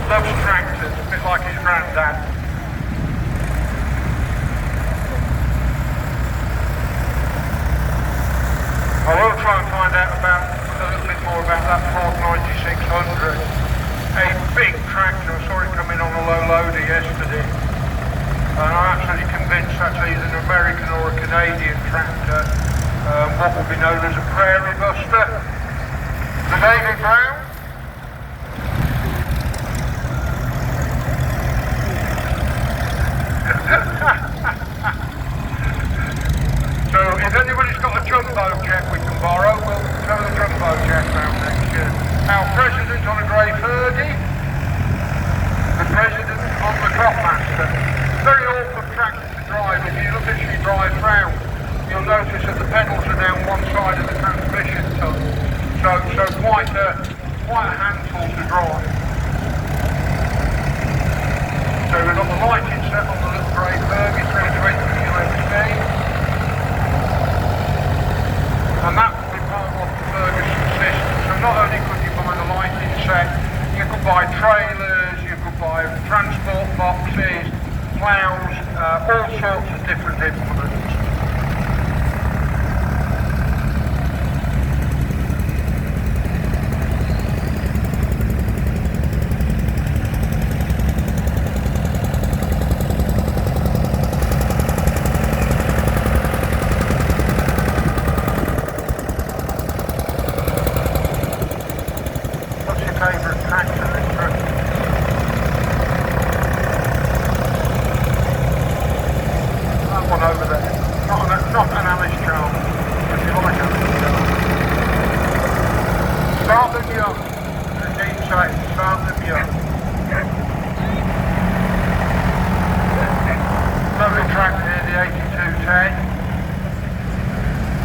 Loves tractors, a bit like his granddad. I will try and find out a little bit more about that Ford 9600. A big tractor. I saw it come in on a low loader yesterday. And I'm absolutely convinced that's either an American or a Canadian tractor. What will be known as a prairie buster. The David Brown. So if anybody's got a jumbo jet we can borrow, we'll throw the jumbo jet round next year. Our president on a grey Fergie, the president on the Cropmaster. Very awkward tractor to drive. If you literally drive round, you'll notice that the pedals are down one side of the transmission tunnel. So quite a handful to drive. So we've got the lighting set on the little grey Fergie, 320 UXD. And that will be part of the Ferguson system. So not only could you buy the lighting set, you could buy trailers, you could buy transport boxes, ploughs, all sorts of different implements.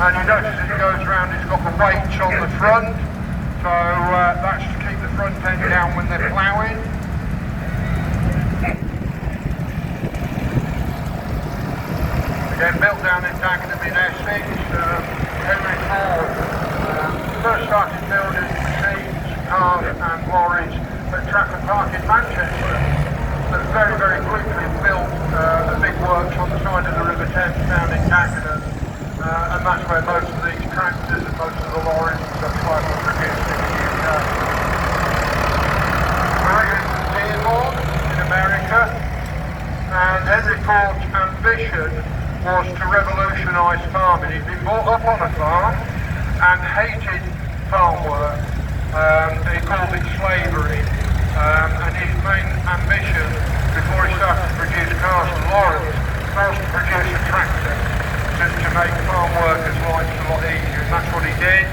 And you notice as it goes around it's got the weights on the front, so that's to keep the front end down when they're ploughing. Again, built down in Dagenham in Essex. Henry Ford first started building machines, cars and lorries at Trafford Park in Manchester, but very, very quickly built the big works on the side of the River Thames down in Dagenham. And that's where most of these tractors and most of the lorries and such like were produced in the UK. We're in Dearborn in America, and Henry Ford's ambition was to revolutionise farming. He'd been brought up on a farm and hated farm work. He called it slavery. And his main ambition before he started to produce cars and lorries was to produce a tractor. To make farm workers' lives a lot easier, and that's what he did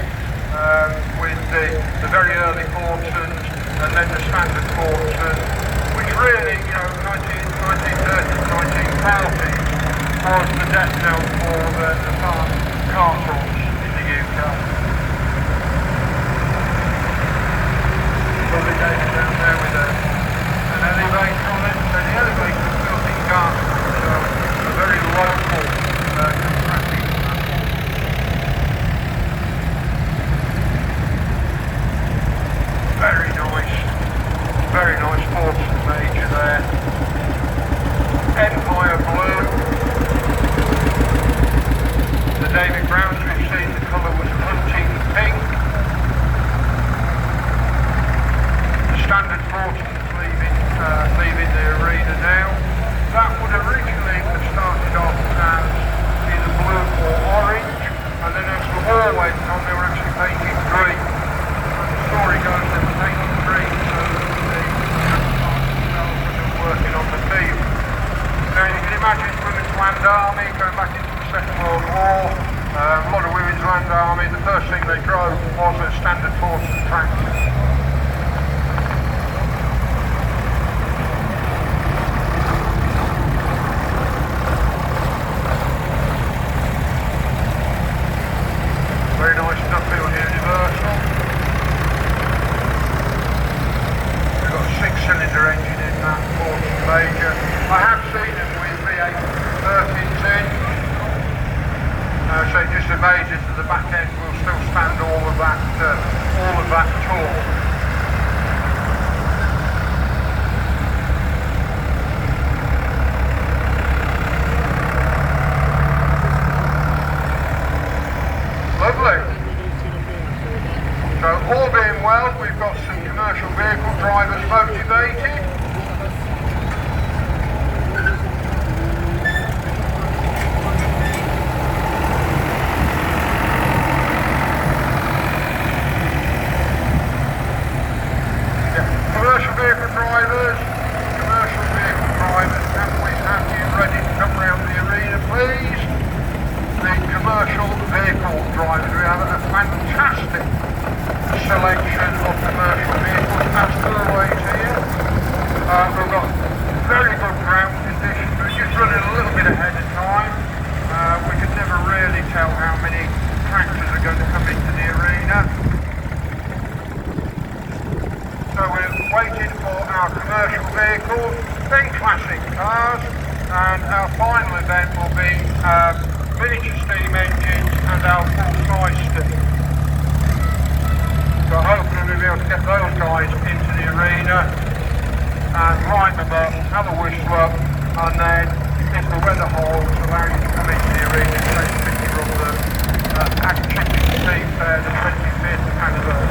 with the very early Fordsons and then the standard Fordson, which really, 1930s, 1940s was the death knell for the farm car tools in the UK. Lovely days down there with an elevator on it, so the elevator was built in Gartman, so a very local contracting. Very nice Fordson Major there. Empire Blue. The David Browns we've seen, the colour was hunting pink. The standard Fordson's leaving the arena now. That would originally have started off as either blue or orange, and then as the war went on they were actually painting green. And the story goes they were painting green so that the themselves were working on the field. Now you can imagine Women's Land Army going back into the Second World War, a lot of Women's Land Army, the first thing they drove was a standard Fordson tractor. Very nice Duffield Universal. We've got a 6-cylinder engine in that Fordson Major. I have seen them with V8 13s in. So it just amazes that the back end will still stand all of that torque. drivers motivated. Commercial vehicle drivers, can we have you ready to come round the arena, please? The commercial vehicle drivers, we have a fantastic selection of commercial vehicles as to the ways here. We've got very good ground conditions, we're just running a little bit ahead of time. We can never really tell how many tractors are going to come into the arena. So we're waiting for our commercial vehicles, then classic cars, and our final event will be miniature steam engines and our full-size steam. So hopefully we'll be able to get those guys into the arena and line them up, have a whistle up, and then if the weather holds, allow you to come into the arena and take a picture of the Chicken Steam Fair, the 25th anniversary.